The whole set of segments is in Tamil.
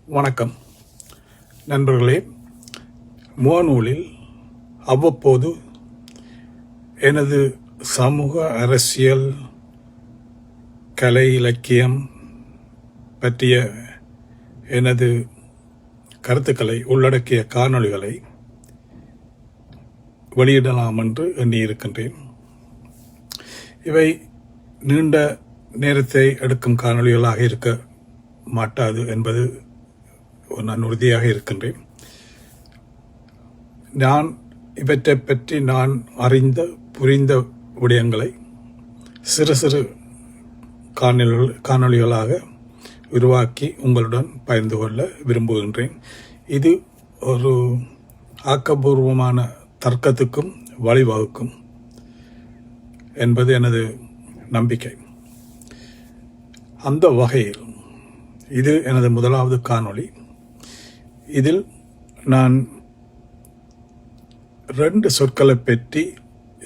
வணக்கம் நண்பர்களே. முகநூலில் அவ்வப்போது எனது சமூக அரசியல் கலை இலக்கியம் பற்றிய எனது கருத்துக்களை உள்ளடக்கிய காணொளிகளை வெளியிடலாம் என்று எண்ணியிருக்கின்றேன். இவை நீண்ட நேரத்தை எடுக்கும் காணொளிகளாக இருக்க மாட்டாது என்பது நான் உறுதியாக இருக்கின்றேன். நான் இவற்றை பற்றி நான் அறிந்த புரிந்த விடயங்களை சிறு சிறு காணொளிகளாக உருவாக்கி உங்களுடன் பகிர்ந்து கொள்ள விரும்புகின்றேன். இது ஒரு ஆக்கப்பூர்வமான தர்க்கத்துக்கும் வழிவகுக்கும் என்பது எனது நம்பிக்கை. அந்த வகையில் இது எனது முதலாவது காணொளி. இதில் நான் 2 சொற்களை பற்றி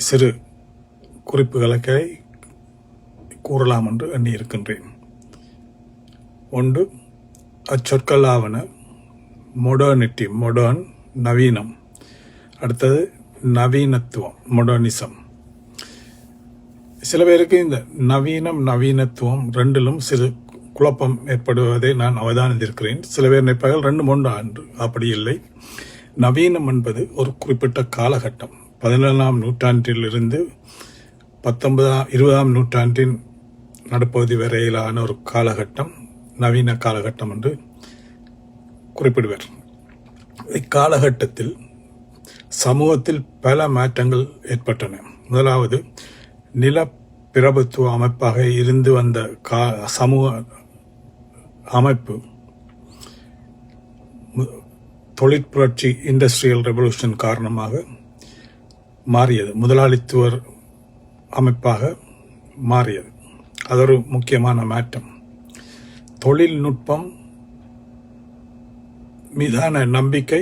சிறு குறிப்புகளை கூறலாம் என்று எண்ணியிருக்கின்றேன். ஒன்று, அச்சொற்களாவன மொடர்னிட்டி, மொடர்ன், நவீனம். அடுத்தது நவீனத்துவம், மொடர்னிசம். சில பேருக்கு இந்த நவீனத்துவம் ரெண்டிலும் சிறு குழப்பம் ஏற்படுவதை நான் அவதானித்திருக்கிறேன். சில பேர் நினைப்பார்கள் 2 ஒன்று. அப்படி இல்லை. நவீனம் என்பது ஒரு குறிப்பிட்ட காலகட்டம். 17ஆம் நூற்றாண்டிலிருந்து 20ஆம் நூற்றாண்டின் நடுப்பகுதி வரையிலான ஒரு காலகட்டம் நவீன காலகட்டம் என்று குறிப்பிடுவர். இக்காலகட்டத்தில் சமூகத்தில் பல மாற்றங்கள் ஏற்பட்டன. முதலாவது, நிலப்பிரபுத்துவ அமைப்பாக இருந்து வந்த சமூக அமைப்பு தொழிற்புரட்சி, இண்டஸ்ட்ரியல் ரெவல்யூஷன் காரணமாக மாறியது. முதலாளித்துவ அமைப்பாக மாறியது. அது ஒரு முக்கியமான மாற்றம். தொழில்நுட்பம் மீதான நம்பிக்கை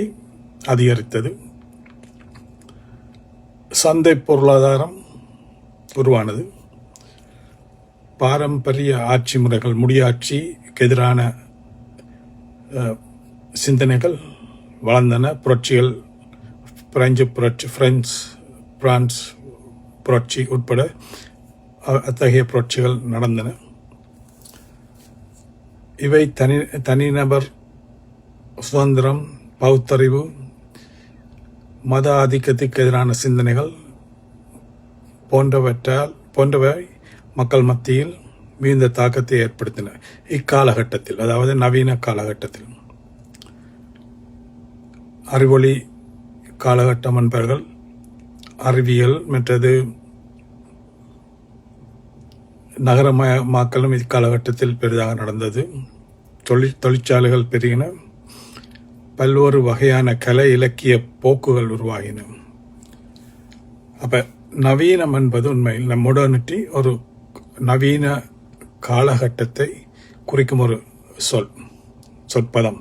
அதிகரித்தது. சந்தை பொருளாதாரம் உருவானது. பாரம்பரிய ஆட்சி முறைகள், முடியாட்சிக்கு எதிரான சிந்தனைகள் வளர்ந்தன. புரட்சிகள், பிரான்ஸ் புரட்சி உட்பட அத்தகைய புரட்சிகள் நடந்தன. இவை தனிநபர் சுதந்திரம், பகுத்தறிவு, மத ஆதிக்கத்துக்கு எதிரான சிந்தனைகள் போன்றவை மக்கள் மத்தியில் மிகுந்த தாக்கத்தை ஏற்படுத்தின. இக்காலகட்டத்தில், அதாவது நவீன காலகட்டத்தில், அறிவொளி காலகட்டம் என்பவர்கள் அறிவியல் மற்றது நகரமயமாக்கலும் இக்காலகட்டத்தில் பெரிதாக நடந்தது. தொழிற்சாலைகள் பெருகின. பல்வேறு வகையான கலை இலக்கிய போக்குகள் உருவாகின. அப்ப நவீனம் என்பது உண்மையில் மொடர்னிட்டி ஒரு நவீன காலகட்டத்தை குறிக்கும் ஒரு சொற்பதம்.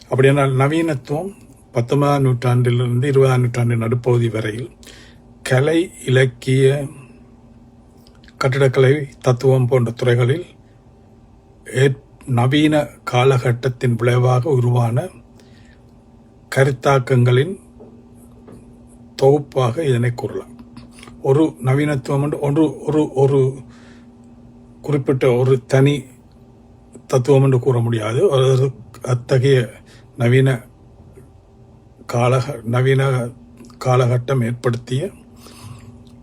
அப்படியானால் நவீனத்துவம் 19ஆம் நூற்றாண்டிலிருந்து 20ஆம் நூற்றாண்டின் நடுப்பகுதி வரையில் கலை, இலக்கிய, கட்டிடக்கலை, தத்துவம் போன்ற துறைகளில் நவீன காலகட்டத்தின் விளைவாக உருவான கருத்தாக்கங்களின் தொகுப்பாக இதனை கூறலாம். ஒரு நவீனத்துவம் என்று ஒரு குறிப்பிட்ட ஒரு தனி தத்துவம் என்று கூற முடியாது. அத்தகைய நவீன காலகட்டம் ஏற்படுத்திய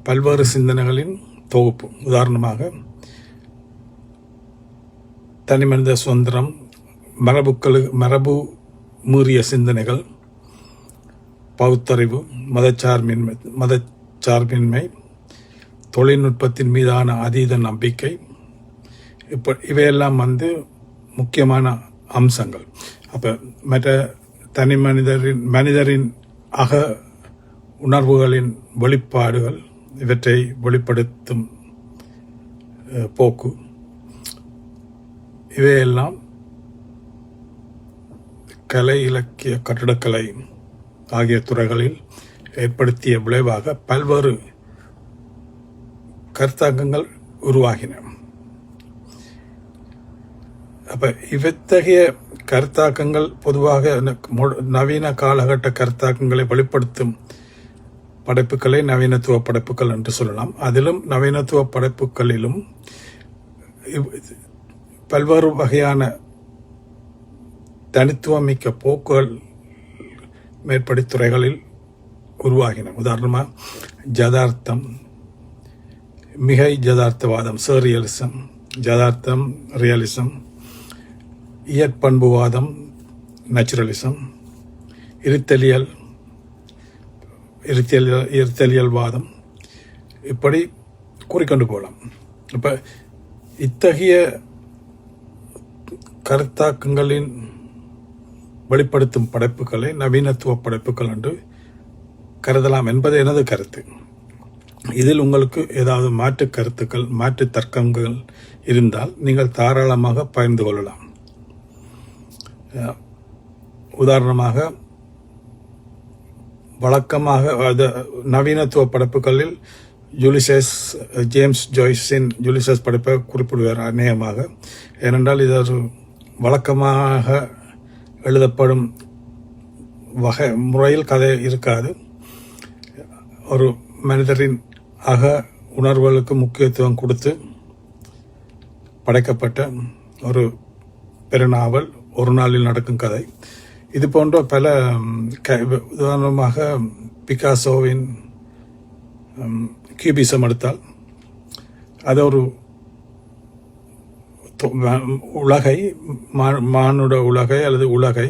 பல்வேறு சிந்தனைகளின் தொகுப்பு. உதாரணமாக, தனிமனித சுதந்திரம், மரபு மீறிய சிந்தனைகள், பகுத்தறிவு, மதச்சார்பின்மை, தொழில்நுட்பத்தின் மீதான அதீத நம்பிக்கை, இவையெல்லாம் முக்கியமான அம்சங்கள். அப்ப மற்ற மனிதரின் அக உணர்வுகளின் வெளிப்பாடுகள், இவற்றை வெளிப்படுத்தும் போக்கு, இவையெல்லாம் கலை, இலக்கிய, கட்டிடக்கலை ஆகிய துறைகளில் ஏற்படுத்திய விளைவாக பல்வேறு கருத்தாக்கங்கள் உருவாகின. அப்ப இத்தகைய கருத்தாக்கங்கள் பொதுவாக நவீன காலகட்ட கருத்தாக்கங்களை வெளிப்படுத்தும் படைப்புகளை நவீனத்துவ படைப்புகள் என்று சொல்லலாம். அதிலும் நவீனத்துவ படைப்புகளிலும் பல்வேறு வகையான தனித்துவமிக்க போக்குகள் மேற்படி துறைகளில் உருவாகின. உதாரணமாக ஜதார்த்தம், மிகை ஜதார்த்தவாதம், சர்ரியலிசம், ஜதார்த்தம், ரியலிசம், இயற்பண்புவாதம், நேச்சுரலிசம், இருத்தலியல் வாதம், இப்படி கூறிக்கொண்டு போகலாம். இப்போ இத்தகைய கருத்தாக்கங்களின் வெளிப்படுத்தும் படைப்புகளை நவீனத்துவ படைப்புகள் என்று கருதலாம் என்பது எனது கருத்து. இதில் உங்களுக்கு ஏதாவது மாற்று கருத்துக்கள், மாற்று தர்க்கங்கள் இருந்தால் நீங்கள் தாராளமாக பகிர்ந்து கொள்ளலாம். உதாரணமாக, வழக்கமாக நவீனத்துவ படைப்புகளில் ஜேம்ஸ் ஜாய்ஸின் யூலிசஸ் படைப்பை குறிப்பிடுவார் அநேகமாக. ஏனென்றால் இது ஒரு வழக்கமாக எழுதப்படும் வகை முறையில் கதை இருக்காது. ஒரு மனிதரின் அக உணர்வுகளுக்கு முக்கியத்துவம் கொடுத்து படைக்கப்பட்ட ஒரு பெருநாவல், ஒரு நாளில் நடக்கும் கதை. இது போன்ற பல உதாரணமாக பிகாசோவின் கியூபிசம் எடுத்தால் அது ஒரு உலகை, மானுட உலகை அல்லது உலகை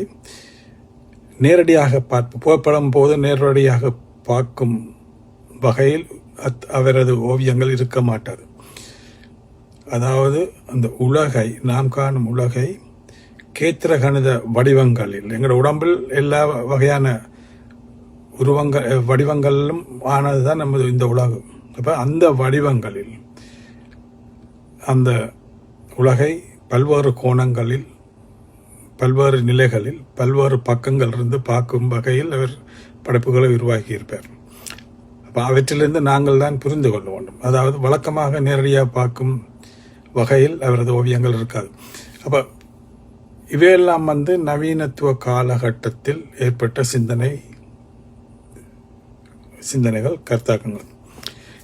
நேரடியாக புகைப்படம் போது நேரடியாக பார்க்கும் வகையில் அவரது ஓவியங்கள் இருக்க மாட்டாது. அதாவது அந்த உலகை, நாம் காணும் உலகை கேத்திர கணித வடிவங்களில், எங்களோட உடம்பில் எல்லா வகையான வடிவங்களிலும் ஆனதுதான் நமது இந்த உலகம். அப்போ அந்த வடிவங்களில் அந்த உலகை பல்வேறு கோணங்களில், பல்வேறு நிலைகளில், பல்வேறு பக்கங்கள் இருந்து பார்க்கும் வகையில் அவர் படைப்புகளை உருவாக்கியிருப்பார். அப்போ அவற்றிலிருந்து நாங்கள் தான் புரிந்து கொள்ள வேண்டும். அதாவது வழக்கமாக நேரடியாக பார்க்கும் வகையில் அவரது ஓவியங்கள் இருக்காது. அப்போ இவையெல்லாம் நவீனத்துவ காலகட்டத்தில் ஏற்பட்ட சிந்தனைகள், கருத்தாக்கங்கள்.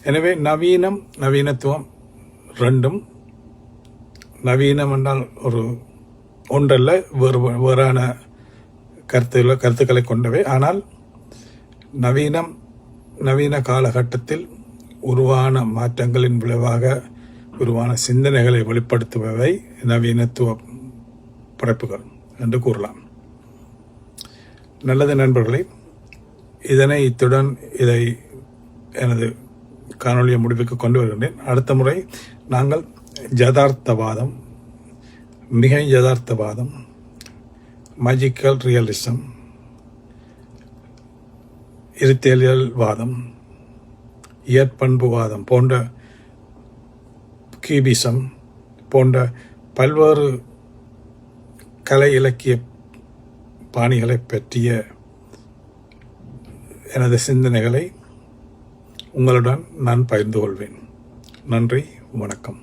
எனவே நவீனத்துவம் ரெண்டும், நவீனம் என்றால் ஒன்றல்ல, வேறான கருத்துக்களை கொண்டவை. ஆனால் நவீன காலகட்டத்தில் உருவான மாற்றங்களின் விளைவாக உருவான சிந்தனைகளை வெளிப்படுத்துபவை நவீனத்துவ படைப்புகள் என்று கூறலாம். நல்லது நண்பர்களே, இத்துடன் இதை எனது காணொலியை முடிவுக்கு கொண்டு வருகின்றேன். அடுத்த முறை நாங்கள் யதார்த்தவாதம், மிகை யதார்த்தவாதம், மேஜிக்கல் ரியலிசம், இருத்தலியல் வாதம், இயற்பண்புவாதம் போன்ற, கியூபிசம் போன்ற பல்வேறு கலை இலக்கிய பாணிகளை பற்றிய எனது சிந்தனைகளை உங்களுடன் நான் பகிர்ந்து கொள்வேன். நன்றி, வணக்கம்.